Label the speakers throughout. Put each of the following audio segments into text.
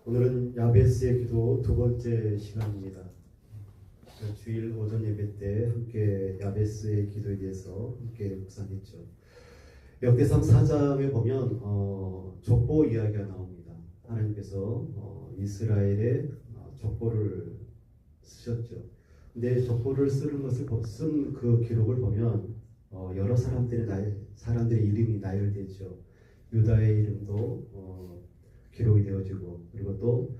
Speaker 1: 오늘은 야베스의 기도 두 번째 시간입니다. 주일 오전 예배 때 함께 야베스의 기도에 대해서 함께 묵상했죠. 역대상 4장에 보면 족보 이야기가 나옵니다. 하나님께서 이스라엘의 족보를 쓰셨죠. 근데 족보를 쓰는 것을 쓴 그 기록을 보면 여러 사람들의 이름이 나열되죠. 유다의 이름도 기록이 되어지고, 그리고 또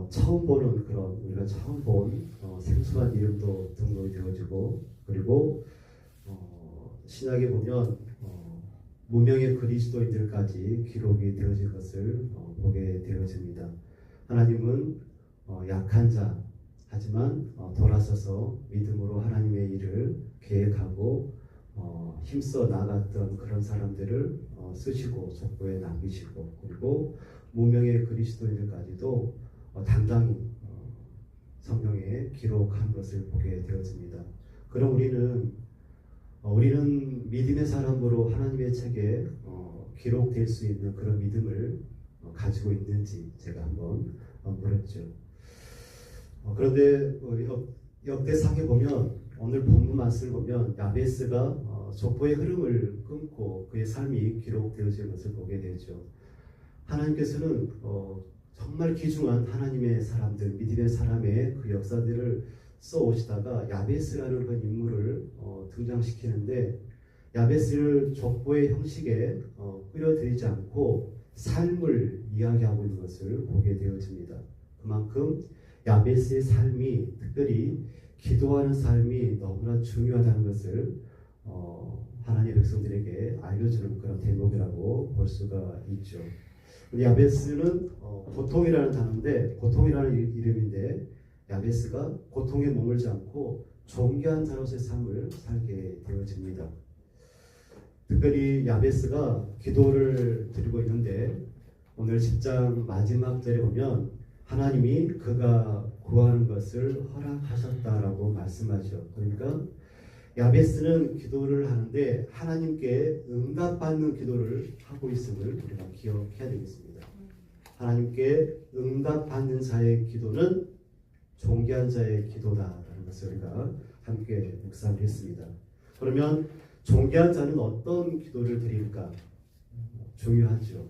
Speaker 1: 처음 보는 그런 우리가 처음 본 생소한 이름도 등록이 되어지고, 그리고 신약에 보면 무명의 그리스도인들까지 기록이 되어진 것을 보게 되어집니다. 하나님은 약한 자 하지만 돌아서서 믿음으로 하나님의 일을 계획하고 힘써 나갔던 그런 사람들을 쓰시고 족보에 남기시고, 그리고 무명의 그리스도인들까지도 당당히 성경에 기록한 것을 보게 되어집니다. 그럼 우리는 믿음의 사람으로 하나님의 책에 기록될 수 있는 그런 믿음을 가지고 있는지 제가 한번 물었죠. 그런데 역대상에 보면, 오늘 본문 말씀을 보면 야베스가 족보의 흐름을 끊고 그의 삶이 기록되어진 것을 보게 되죠. 하나님께서는 정말 귀중한 하나님의 사람들, 믿음의 사람의 그 역사들을 써오시다가 야베스라는 그 인물을 등장시키는데, 야베스를 족보의 형식에 끌어들이지 않고 삶을 이야기하고 있는 것을 보게 되어집니다. 그만큼 야베스의 삶이, 특별히 기도하는 삶이 너무나 중요하다는 것을 하나님의 백성들에게 알려주는 그런 대목이라고 볼 수가 있죠. 야베스는 고통이라는 단어인데, 고통이라는 이름인데, 야베스가 고통에 머물지 않고 존귀한 자로서의 삶을 살게 되어집니다. 특별히 야베스가 기도를 드리고 있는데, 오늘 10장 마지막 절에 보면 하나님이 그가 구하는 것을 허락하셨다라고 말씀하죠. 그러니까 야베스는 기도를 하는데 하나님께 응답받는 기도를 하고 있음을 우리가 기억해야 되겠습니다. 하나님께 응답받는 자의 기도는 존귀한 자의 기도다라는 것을 우리가 함께 묵상했습니다. 그러면 존귀한 자는 어떤 기도를 드릴까? 중요하죠.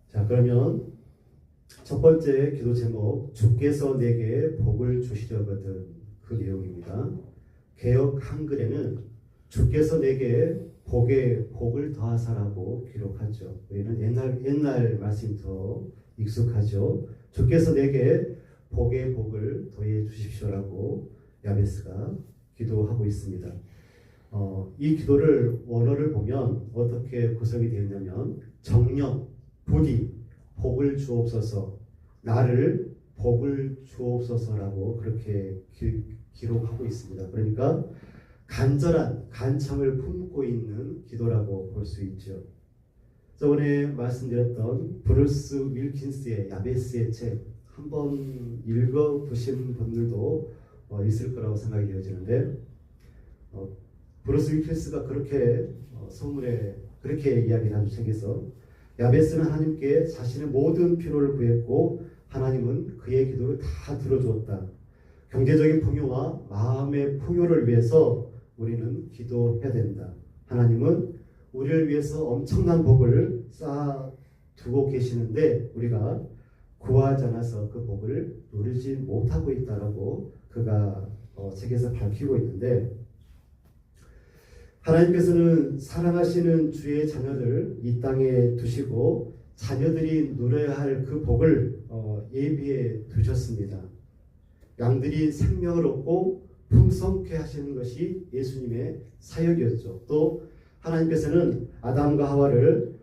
Speaker 1: 자, 그러면 첫 번째 기도 제목, 주께서 내게 복을 주시려거든, 그 내용입니다. 개역 한글에는 주께서 내게 복에 복을 더하사라고 기록하죠. 우리는 옛날 말씀이 더 익숙하죠. 주께서 내게 복에 복을 더해 주십시오라고 야베스가 기도하고 있습니다. 이 기도를 원어를 보면 어떻게 구성이 되어 있냐면, 정령, 부디 복을 주옵소서, 나를 복을 주옵소서라고 그렇게 기록하고 있습니다. 그러니까 간절한 간청을 품고 있는 기도라고 볼 수 있죠. 저번에 말씀드렸던 브루스 윌킨스의 야베스의 책 한번 읽어보신 분들도 있을 거라고 생각이 되어지는데, 브루스 윌킨스가 그렇게 서문에 그렇게 이야기하는 책에서, 야베스는 하나님께 자신의 모든 필요를 구했고 하나님은 그의 기도를 다 들어주었다. 경제적인 풍요와 마음의 풍요를 위해서 우리는 기도해야 된다. 하나님은 우리를 위해서 엄청난 복을 쌓아두고 계시는데 우리가 구하지 않아서 그 복을 누리지 못하고 있다라고 그가 책에서 밝히고 있는데, 하나님께서는 사랑하시는 주의 자녀들 이 땅에 두시고 자녀들이 누려야 할 그 복을 예비해 두셨습니다. 양들이 생명을 얻고 풍성케 하시는 것이 예수님의 사역이었죠. 또 하나님께서는 아담과 하와를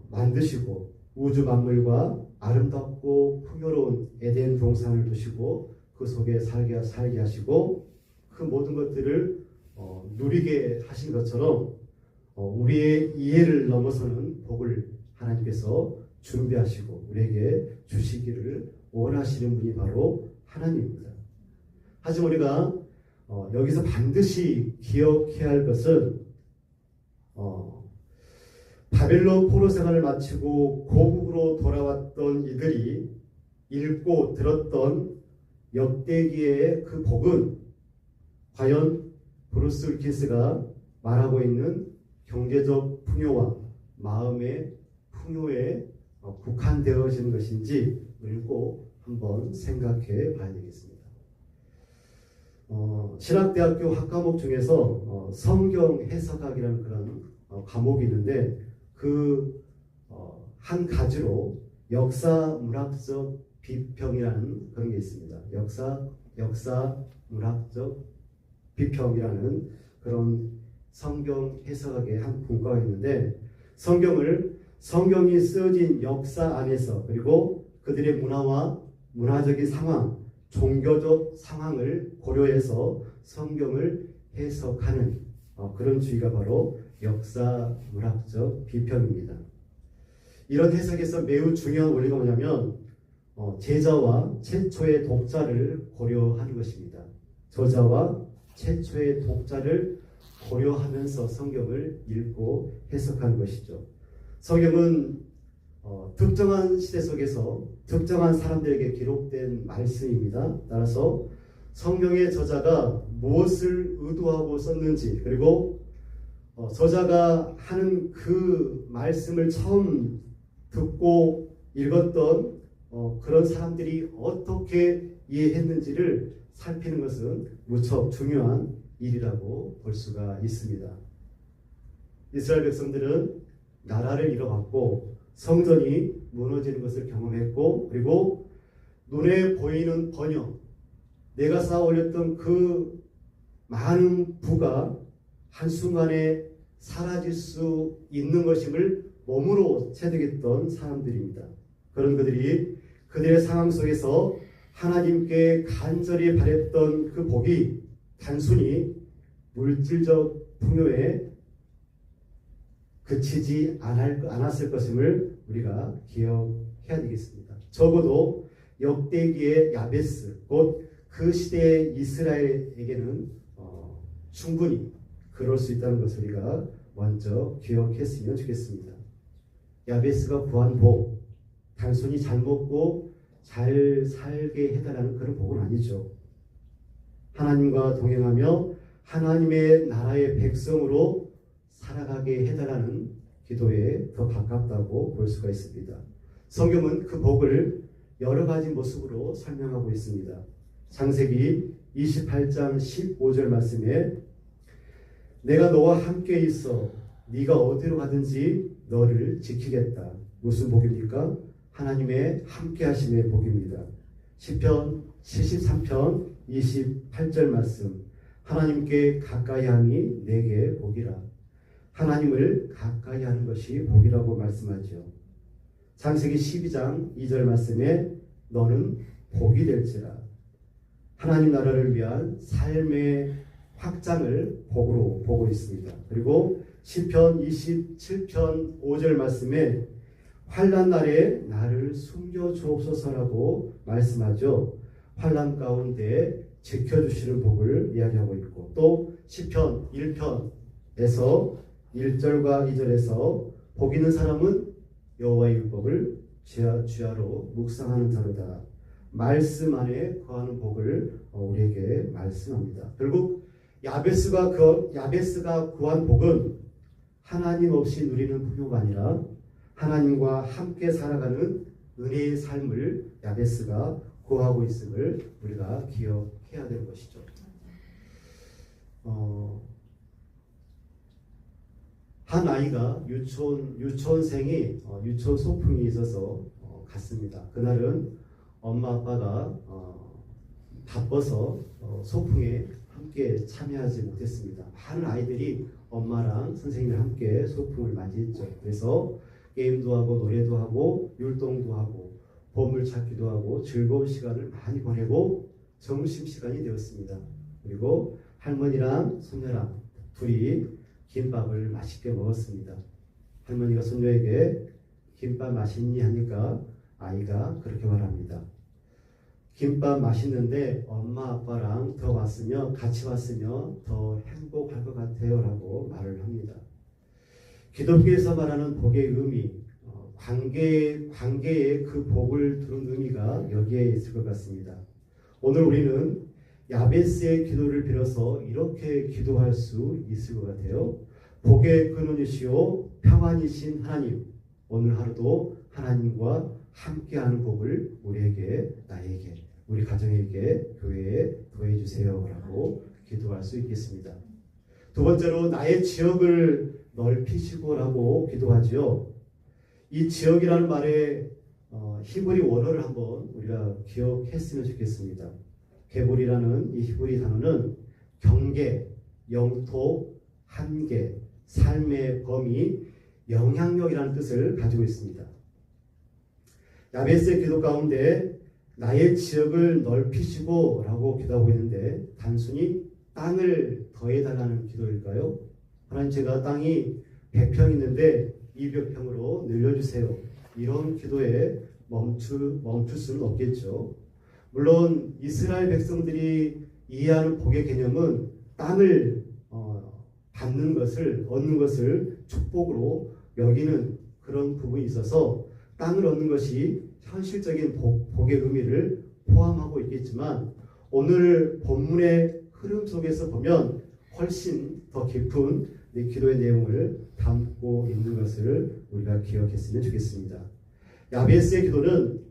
Speaker 1: 만드시고 우주 만물과 아름답고 풍요로운 에덴 동산을 두시고 그 속에 살게 하시고 그 모든 것들을 누리게 하신 것처럼 우리의 이해를 넘어서는 복을 하나님께서 준비하시고 우리에게 주시기를 원하시는 분이 바로 하나님입니다. 하지만 우리가 여기서 반드시 기억해야 할 것은 바벨론 포로 생활을 마치고 고국으로 돌아왔던 이들이 읽고 들었던 역대기의 그 복은 과연 브루스 윌킨스가 말하고 있는 경제적 풍요와 마음의 풍요에 국한되어지는 것인지를 꼭 한번 생각해 봐야 되겠습니다. 신학대학교 학과목 중에서 성경 해석학이라는 그런 과목이 있는데 그 한 가지로 역사 문학적 비평이라는 그런 게 있습니다. 역사 문학적 비평이라는 그런 성경 해석학의 한 분과가 있는데 성경이 쓰여진 역사 안에서 그리고 그들의 문화와 문화적인 상황, 종교적 상황을 고려해서 성경을 해석하는 그런 주의가 바로 역사 문학적 비평입니다. 이런 해석에서 매우 중요한 원리가 뭐냐면 제자와 최초의 독자를 고려하는 것입니다. 저자와 최초의 독자를 고려하면서 성경을 읽고 해석하는 것이죠. 성경은 특정한 시대 속에서 특정한 사람들에게 기록된 말씀입니다. 따라서 성경의 저자가 무엇을 의도하고 썼는지 그리고 저자가 하는 그 말씀을 처음 듣고 읽었던 그런 사람들이 어떻게 이해했는지를 살피는 것은 무척 중요한 일이라고 볼 수가 있습니다. 이스라엘 백성들은 나라를 잃어갔고 성전이 무너지는 것을 경험했고 그리고 눈에 보이는 번영, 내가 쌓아 올렸던 그 많은 부가 한순간에 사라질 수 있는 것임을 몸으로 체득했던 사람들입니다. 그런 그들이 그들의 상황 속에서 하나님께 간절히 바랬던 그 복이 단순히 물질적 풍요에 그치지 않았을 것임을 우리가 기억해야 되겠습니다. 적어도 역대기의 야베스, 곧 그 시대의 이스라엘에게는 충분히 그럴 수 있다는 것을 우리가 먼저 기억했으면 좋겠습니다. 야베스가 구한 복, 단순히 잘 먹고 잘 살게 해달라는 그런 복은 아니죠. 하나님과 동행하며 하나님의 나라의 백성으로 살아가게 해달라는 기도에 더 가깝다고 볼 수가 있습니다. 성경은 그 복을 여러 가지 모습으로 설명하고 있습니다. 창세기 28장 15절 말씀에 내가 너와 함께 있어 네가 어디로 가든지 너를 지키겠다. 무슨 복입니까? 하나님의 함께 하심의 복입니다. 시편 73편 28절 말씀 하나님께 가까이 하니 내게 복이라. 하나님을 가까이 하는 것이 복이라고 말씀하죠. 창세기 12장 2절 말씀에 너는 복이 될지라. 하나님 나라를 위한 삶의 확장을 복으로 보고 있습니다. 그리고 시편 27편 5절 말씀에 환난 날에 나를 숨겨 주옵소서라고 말씀하죠. 환난 가운데 지켜주시는 복을 이야기하고 있고 또 시편 1편에서 1절과 2절에서 복 있는 사람은 여호와의 율법을 주야로 묵상하는 자로다. 말씀 안에 거하는 복을 우리에게 말씀합니다. 결국 야베스가 구한 복은 하나님 없이 누리는 풍요가 아니라 하나님과 함께 살아가는 은혜의 삶을 야베스가 구하고 있음을 우리가 기억해야 되는 것이죠. 한 아이가 유치원생이 유치원 소풍이 있어서 갔습니다. 그날은 엄마 아빠가 바빠서 소풍에 함께 참여하지 못했습니다. 많은 아이들이 엄마랑 선생님과 함께 소풍을 맞이했죠. 그래서 게임도 하고 노래도 하고 율동도 하고 보물찾기도 하고 즐거운 시간을 많이 보내고 점심시간이 되었습니다. 그리고 할머니랑 손녀랑 둘이 김밥을 맛있게 먹었습니다. 할머니가 손녀에게 김밥 맛있니 하니까 아이가 그렇게 말합니다. 김밥 맛있는데 엄마 아빠랑 같이 왔으면 더 행복할 것 같아요 라고 말을 합니다. 기독교에서 말하는 복의 의미, 관계의 그 복을 두는 의미가 여기에 있을 것 같습니다. 오늘 우리는 야베스의 기도를 빌어서 이렇게 기도할 수 있을 것 같아요. 복의 근원이시오 평안이신 하나님, 오늘 하루도 하나님과 함께하는 복을 우리에게, 나에게, 우리 가정에게, 교회에 더해주세요 라고 기도할 수 있겠습니다. 두 번째로 나의 지역을 넓히시고 라고 기도하죠. 이 지역이라는 말의 히브리 원어를 한번 우리가 기억했으면 좋겠습니다. 게볼이라는 이 히브리 단어는 경계, 영토, 한계, 삶의 범위, 영향력이라는 뜻을 가지고 있습니다. 야베스의 기도 가운데 나의 지역을 넓히시고 라고 기도하고 있는데 단순히 땅을 더해달라는 기도일까요? 하나님, 제가 땅이 100평 있는데 200평으로 늘려주세요. 이런 기도에 멈출 수는 없겠죠. 물론 이스라엘 백성들이 이해하는 복의 개념은 땅을 받는 것을, 얻는 것을 축복으로 여기는 그런 부분이 있어서 땅을 얻는 것이 현실적인 복의 의미를 포함하고 있겠지만, 오늘 본문의 흐름 속에서 보면 훨씬 더 깊은 기도의 내용을 담고 있는 것을 우리가 기억했으면 좋겠습니다. 야베스의 기도는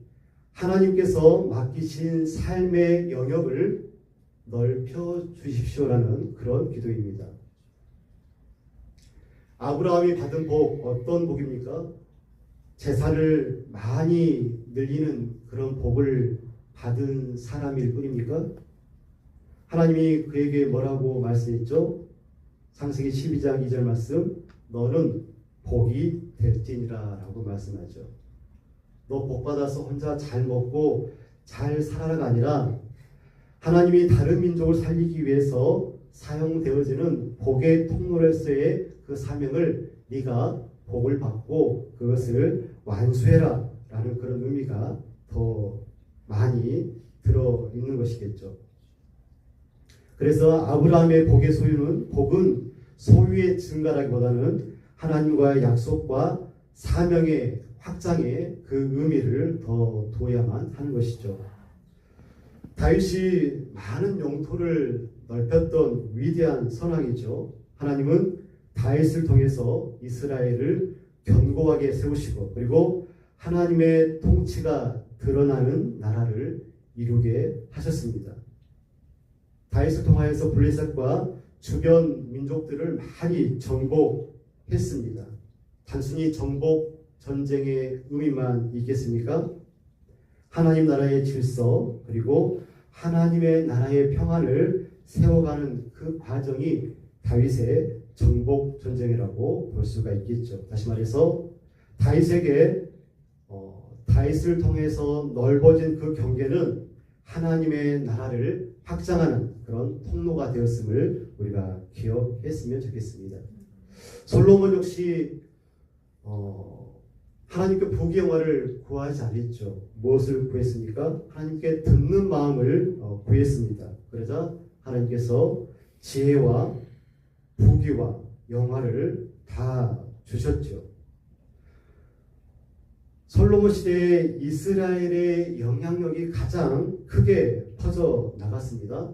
Speaker 1: 하나님께서 맡기신 삶의 영역을 넓혀 주십시오라는 그런 기도입니다. 아브라함이 받은 복, 어떤 복입니까? 재산을 많이 늘리는 그런 복을 받은 사람일 뿐입니까? 하나님이 그에게 뭐라고 말씀했죠? 창세기 12장 2절 말씀, 너는 복이 될지니라 라고 말씀하죠. 너 복 받아서 혼자 잘 먹고 잘 살아라가 아니라 하나님이 다른 민족을 살리기 위해서 사용되어지는 복의 통로로서의 그 사명을 네가 복을 받고 그것을 완수해라 라는 그런 의미가 더 많이 들어있는 것이겠죠. 그래서 아브라함의 복의 복은 소유의 증가라기보다는 하나님과의 약속과 사명의 확장의 그 의미를 더 둬야만 하는 것이죠. 다윗이 많은 영토를 넓혔던 위대한 선왕이죠. 하나님은 다윗을 통해서 이스라엘을 견고하게 세우시고, 그리고 하나님의 통치가 드러나는 나라를 이루게 하셨습니다. 다윗을 통하여서 블레셋과 주변 민족들을 많이 정복했습니다. 단순히 정복 전쟁의 의미만 있겠습니까? 하나님 나라의 질서, 그리고 하나님의 나라의 평안을 세워가는 그 과정이 다윗의 정복 전쟁이라고 볼 수가 있겠죠. 다시 말해서 다윗에게 다윗을 통해서 넓어진 그 경계는 하나님의 나라를 확장하는 그런 통로가 되었음을 우리가 기억했으면 좋겠습니다. 솔로몬 역시 하나님께 부귀영화를 구하지 않았죠. 무엇을 구했습니까? 하나님께 듣는 마음을 구했습니다. 그러자 하나님께서 지혜와 부귀와 영화를 다 주셨죠. 솔로몬 시대에 이스라엘의 영향력이 가장 크게 퍼져 나갔습니다.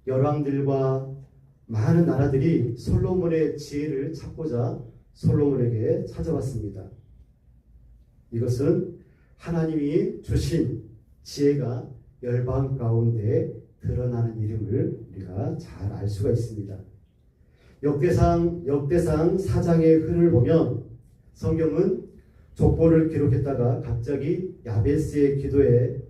Speaker 1: 열왕들과 많은 나라들이 솔로몬의 지혜를 찾고자 솔로몬에게 찾아왔습니다. 이것은 하나님이 주신 지혜가 열방 가운데 드러나는 이름을 우리가 잘 알 수가 있습니다. 역대상 4장의 흐름을 보면 성경은 족보를 기록했다가 갑자기 야베스의 기도에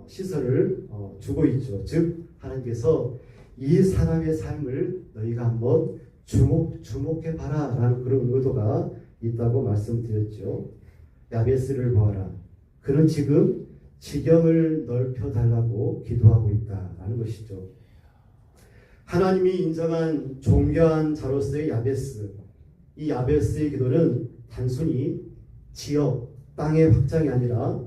Speaker 1: 시설을 주고 있죠. 즉 하나님께서 이 사람의 삶을 너희가 한번 주목해봐라 라는 그런 의도가 있다고 말씀드렸죠. 야베스를 보아라. 그는 지금 지경을 넓혀달라고 기도하고 있다라는 것이죠. 하나님이 인정한 존귀한 자로서의 야베스, 이 야베스의 기도는 단순히 지역, 땅의 확장이 아니라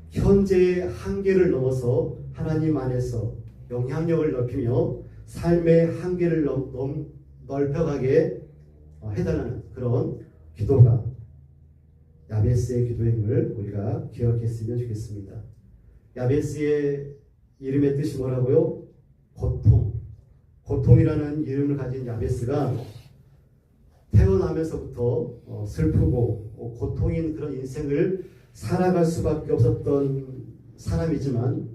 Speaker 1: 현재의 한계를 넘어서 하나님 안에서 영향력을 넓히며 삶의 한계를 넓혀가게 해달라는 그런 기도가 야베스의 기도임을 우리가 기억했으면 좋겠습니다. 야베스의 이름의 뜻이 뭐라고요? 고통이라는 이름을 가진 야베스가 태어나면서부터 슬프고 고통인 그런 인생을 살아갈 수밖에 없었던 사람이지만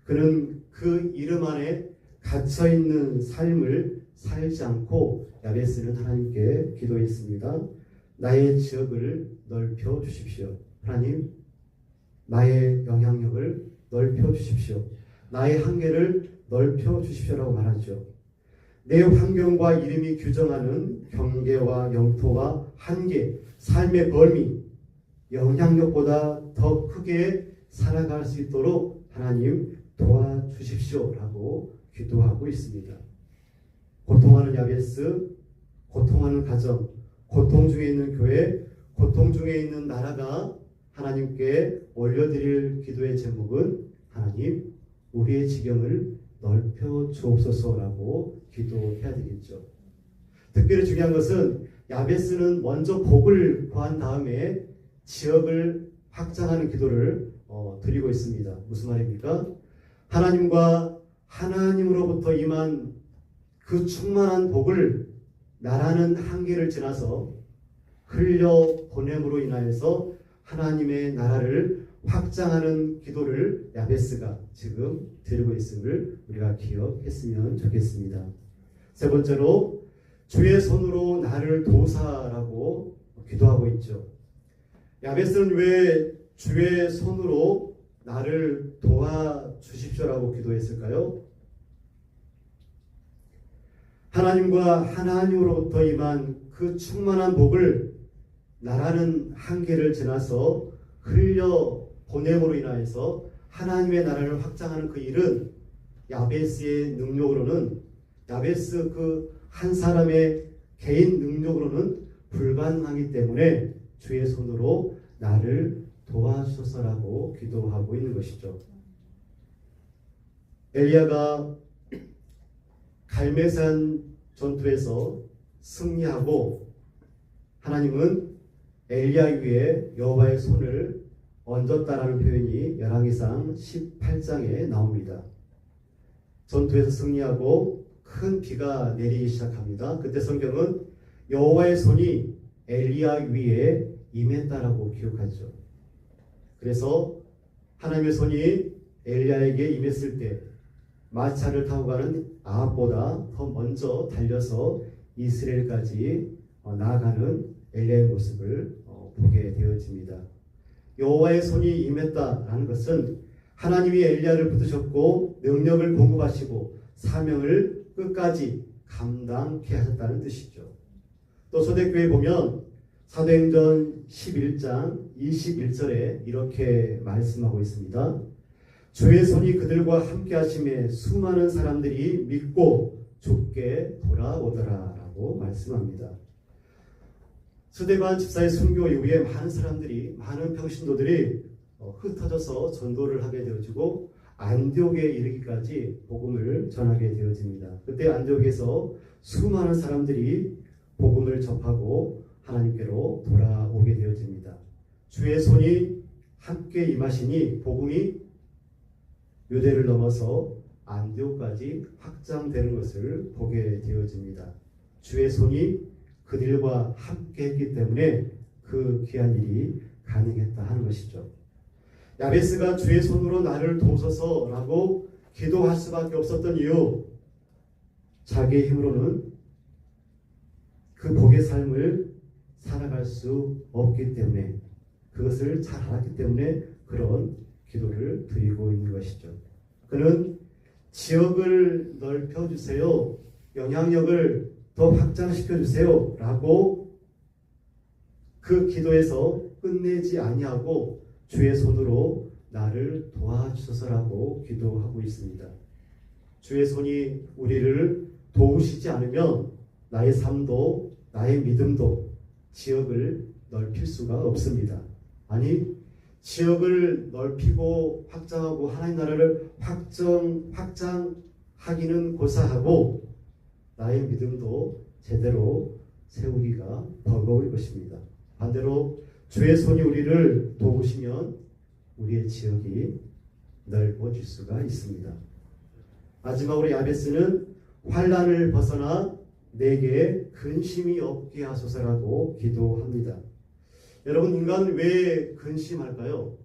Speaker 1: 그는 그 이름 안에 갇혀있는 삶을 살지 않고 야베스는 하나님께 기도했습니다. 나의 지역을 넓혀 주십시오. 하나님, 나의 영향력을 넓혀 주십시오. 나의 한계를 넓혀 주십시오라고 말하죠. 내 환경과 이름이 규정하는 경계와 영토와 한계, 삶의 범위, 영향력보다 더 크게 살아갈 수 있도록 하나님 도와주십시오라고 기도하고 있습니다. 고통하는 야베스, 고통하는 가정, 고통 중에 있는 교회, 고통 중에 있는 나라가 하나님께 올려드릴 기도의 제목은 하나님, 우리의 지경을 넓혀 주옵소서라고 기도해야 되겠죠. 특별히 중요한 것은 야베스는 먼저 복을 구한 다음에 지역을 확장하는 기도를 드리고 있습니다. 무슨 말입니까? 하나님과 하나님으로부터 임한 그 충만한 복을 나라는 한계를 지나서 흘려 보냄으로 인하여서 하나님의 나라를 확장하는 기도를 야베스가 지금 드리고 있음을 우리가 기억했으면 좋겠습니다. 세 번째로 주의 손으로 나를 도우사라고 기도하고 있죠. 야베스는 왜 주의 손으로 나를 도와주십시오라고 기도했을까요? 하나님과 하나님으로부터 임한 그 충만한 복을 나라는 한계를 지나서 흘려 보냄으로 인하여서 하나님의 나라를 확장하는 그 일은 야베스의 능력으로는, 야베스 그 한 사람의 개인 능력으로는 불가능하기 때문에 주의 손으로 나를 도와주소서라고 기도하고 있는 것이죠. 엘리야가 갈멜산 전투에서 승리하고 하나님은 엘리야 위에 여호와의 손을 얹었다라는 표현이 열왕기상 18장에 나옵니다. 전투에서 승리하고 큰 비가 내리기 시작합니다. 그때 성경은 여호와의 손이 엘리야 위에 임했다라고 기록하죠. 그래서 하나님의 손이 엘리야에게 임했을 때 마차를 타고 가는 아합보다 더 먼저 달려서 이스라엘까지 나아가는 엘리야의 모습을 보게 되어집니다. 여호와의 손이 임했다라는 것은 하나님이 엘리야를 붙드셨고 능력을 공급하시고 사명을 끝까지 감당케 하셨다는 뜻이죠. 또 초대교회에 보면 사도행전 11장 21절에 이렇게 말씀하고 있습니다. 주의 손이 그들과 함께 하심에 수많은 사람들이 믿고 주께 돌아오더라 라고 말씀합니다. 스데반 집사의 순교 이후에 많은 사람들이, 많은 평신도들이 흩어져서 전도를 하게 되어지고 안디옥에 이르기까지 복음을 전하게 되어집니다. 그때 안디옥에서 수많은 사람들이 복음을 접하고 하나님께로 돌아오게 되어집니다. 주의 손이 함께 임하시니 복음이 유대를 넘어서 안디옥까지 확장되는 것을 보게 되어집니다. 주의 손이 그들과 함께 했기 때문에 그 귀한 일이 가능했다 하는 것이죠. 야베스가 주의 손으로 나를 도우소서라고 기도할 수밖에 없었던 이유, 자기의 힘으로는 그 복의 삶을 살아갈 수 없기 때문에, 그것을 잘 알았기 때문에 그런 기도를 드리고 있는 것이죠. 그는 지역을 넓혀주세요, 영향력을 더 확장시켜주세요 라고 그 기도에서 끝내지 아니하고 주의 손으로 나를 도와주소서라고 기도하고 있습니다. 주의 손이 우리를 도우시지 않으면 나의 삶도 나의 믿음도 지역을 넓힐 수가 없습니다. 아니, 지역을 넓히고 확장하고 하나님 나라를 확장하기는 고사하고 나의 믿음도 제대로 세우기가 버거울 것입니다. 반대로 주의 손이 우리를 도우시면 우리의 지역이 넓어질 수가 있습니다. 마지막으로 야베스는 환난을 벗어나 내게 근심이 없게 하소서라고 기도합니다. 여러분, 인간 왜 근심할까요?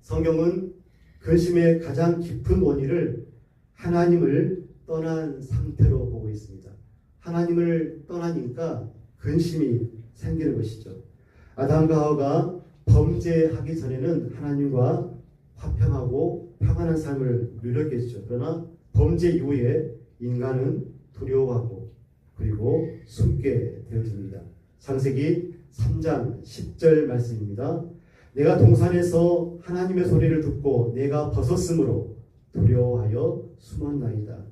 Speaker 1: 성경은 근심의 가장 깊은 원인을 하나님을 떠난 상태로 보고 있습니다. 하나님을 떠나니까 근심이 생기는 것이죠. 아담과 하와가 범죄하기 전에는 하나님과 화평하고 평안한 삶을 누렸겠죠. 그러나 범죄 이후에 인간은 두려워하고 그리고 숨게 되어집니다. 창세기 3장 10절 말씀입니다. 내가 동산에서 하나님의 소리를 듣고 내가 벗었으므로 두려워하여 숨었나이다.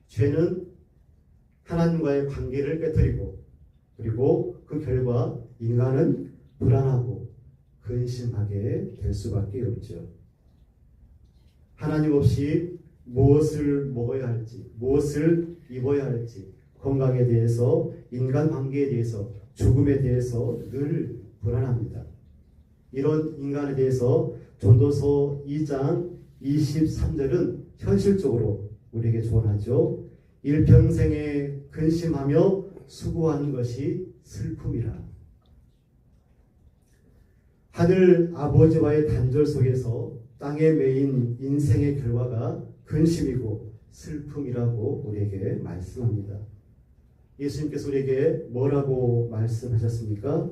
Speaker 1: 죄는 하나님과의 관계를 깨뜨리고 그리고 그 결과 인간은 불안하고 근심하게 될 수밖에 없죠. 하나님 없이 무엇을 먹어야 할지, 무엇을 입어야 할지, 건강에 대해서, 인간 관계에 대해서, 죽음에 대해서 늘 불안합니다. 이런 인간에 대해서 전도서 2장 23절은 현실적으로 우리에게 조언하죠. 일평생에 근심하며 수고하는 것이 슬픔이라. 하늘 아버지와의 단절 속에서 땅에 매인 인생의 결과가 근심이고 슬픔이라고 우리에게 말씀합니다. 예수님께서 우리에게 뭐라고 말씀하셨습니까?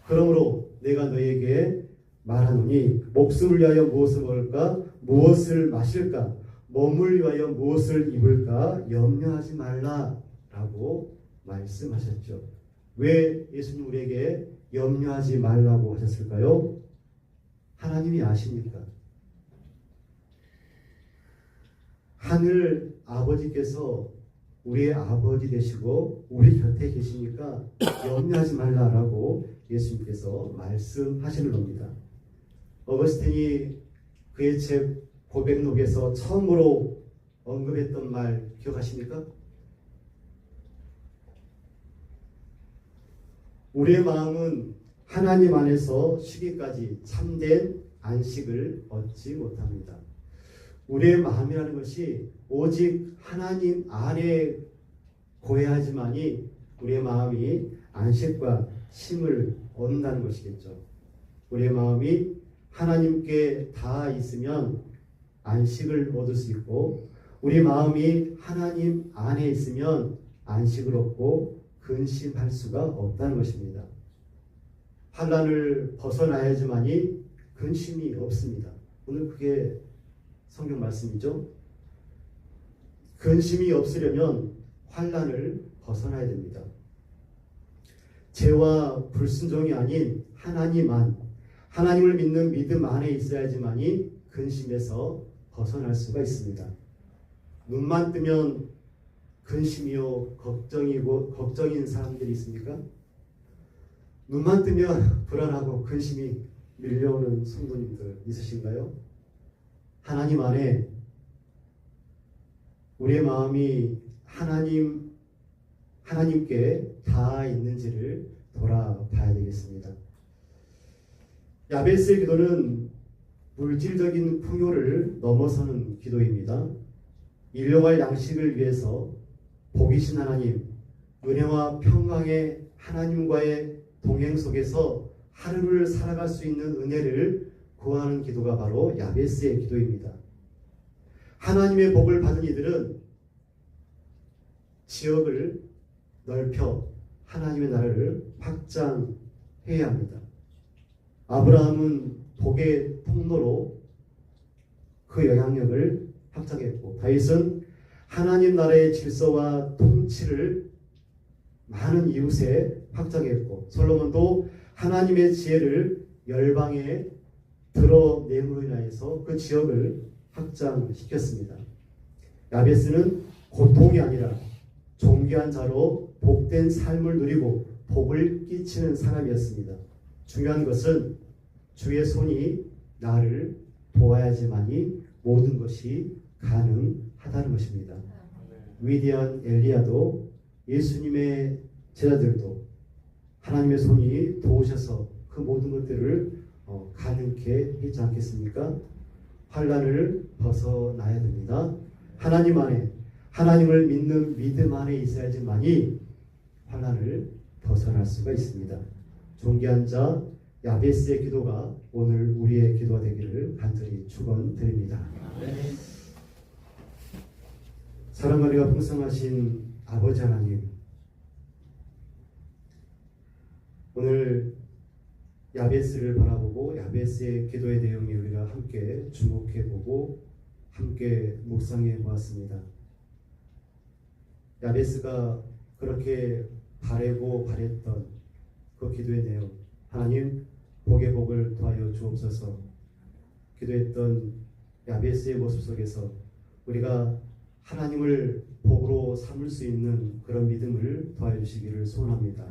Speaker 1: 그러므로 내가 너에게 말하노니 목숨을 위하여 무엇을 먹을까? 무엇을 마실까? 몸을 위하여 무엇을 입을까? 염려하지 말라라고 말씀하셨죠. 왜 예수님 우리에게 염려하지 말라고 하셨을까요? 하나님이 아십니까? 하늘 아버지께서 우리의 아버지 되시고 우리 곁에 계시니까 염려하지 말라라고 예수님께서 말씀하시는 겁니다. 어거스틴이 그의 책 고백록에서 처음으로 언급했던 말 기억하십니까? 우리의 마음은 하나님 안에서 쉬기까지 참된 안식을 얻지 못합니다. 우리의 마음이라는 것이 오직 하나님 안에 고해하지만이 우리의 마음이 안식과 쉼을 얻는다는 것이겠죠. 우리의 마음이 하나님께 닿아 있으면 안식을 얻을 수 있고 우리 마음이 하나님 안에 있으면 안식을 얻고 근심할 수가 없다는 것입니다. 환난을 벗어나야지만이 근심이 없습니다. 오늘 그게 성경 말씀이죠. 근심이 없으려면 환난을 벗어나야 됩니다. 죄와 불순종이 아닌 하나님을 믿는 믿음 안에 있어야지만이 근심에서 벗어날 수가 있습니다. 눈만 뜨면 근심이요 걱정인 사람들이 있습니까? 눈만 뜨면 불안하고 근심이 밀려오는 성도님들 있으신가요? 하나님 안에 우리의 마음이 하나님께 닿아 있는지를 돌아봐야 되겠습니다. 야베스의 기도는 물질적인 풍요를 넘어서는 기도입니다. 인류와 양식을 위해서 복이신 하나님, 은혜와 평강의 하나님과의 동행 속에서 하루를 살아갈 수 있는 은혜를 구하는 기도가 바로 야베스의 기도입니다. 하나님의 복을 받은 이들은 지역을 넓혀 하나님의 나라를 확장해야 합니다. 아브라함은 복의 통로로 그 영향력을 확장했고 다윗은 하나님 나라의 질서와 통치를 많은 이웃에 확장했고 솔로몬도 하나님의 지혜를 열방에 드러냄으로 인하여서 그 지역을 확장시켰습니다. 야베스는 고통이 아니라 존귀한 자로 복된 삶을 누리고 복을 끼치는 사람이었습니다. 중요한 것은 주의 손이 나를 도와야지만이 모든 것이 가능하다는 것입니다. 위대한 엘리야도 예수님의 제자들도 하나님의 손이 도우셔서 그 모든 것들을 가능케 했지 않겠습니까? 환난을 벗어나야 됩니다. 하나님 안에, 하나님을 믿는 믿음 안에 있어야지만이 환난을 벗어날 수가 있습니다. 존귀한 자 야베스의 기도가 오늘 우리의 기도가 되기를 간절히 축원드립니다. 사랑과 은혜가 풍성하신 아버지 하나님, 오늘 야베스를 바라보고 야베스의 기도의 내용에 우리가 함께 주목해보고 함께 묵상해 보았습니다. 야베스가 그렇게 바라고 바랬던 그 기도의 내용, 하나님 복의 복을 더하여 주옵소서. 기도했던 야베스의 모습 속에서 우리가 하나님을 복으로 삼을 수 있는 그런 믿음을 더하여 주시기를 소원합니다.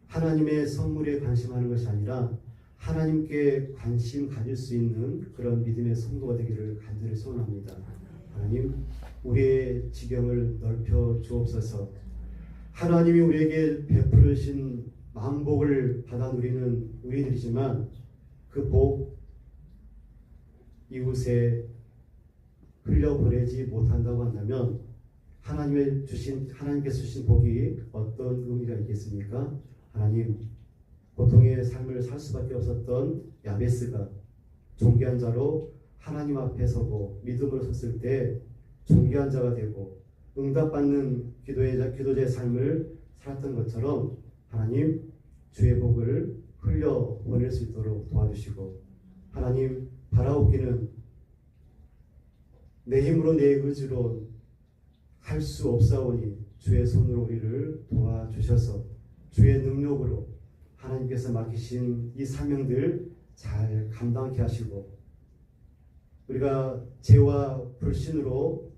Speaker 1: 하나님의 선물에 관심하는 것이 아니라 하나님께 관심 가질 수 있는 그런 믿음의 성도가 되기를 간절히 소원합니다. 하나님, 우리의 지경을 넓혀 주옵소서. 하나님이 우리에게 베푸르신 만복을 받아 누리는 우리들이지만 그 복 이웃에 흘려보내지 못한다고 한다면 하나님께서 주신 복이 어떤 의미가 있겠습니까? 하나님, 고통의 삶을 살 수밖에 없었던 야베스가 존귀한 자로 하나님 앞에 서고 믿음으로 섰을 때 존귀한 자가 되고 응답받는 기도자의 삶을 살았던 것처럼 하나님, 주의 복을 흘려보낼 수 있도록 도와주시고, 하나님, 바라옵기는 내 힘으로 내 의지로 할 수 없사오니 주의 손으로 우리를 도와주셔서 주의 능력으로 하나님께서 맡기신 이 사명들 잘 감당케 하시고, 우리가 죄와 불신으로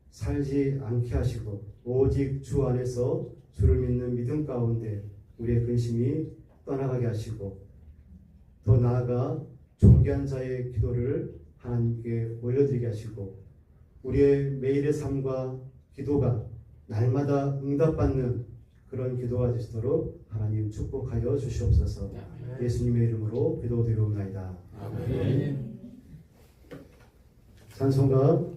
Speaker 1: 살지 않게 하시고 오직 주 안에서 주를 믿는 믿음 가운데 우리의 근심이 떠나가게 하시고, 더 나아가 존귀한 자의 기도를 하나님께 올려드리게 하시고, 우리의 매일의 삶과 기도가 날마다 응답받는 그런 기도가 되시도록 하나님 축복하여 주시옵소서. 예수님의 이름으로 기도드리옵나이다. 아멘. 찬송가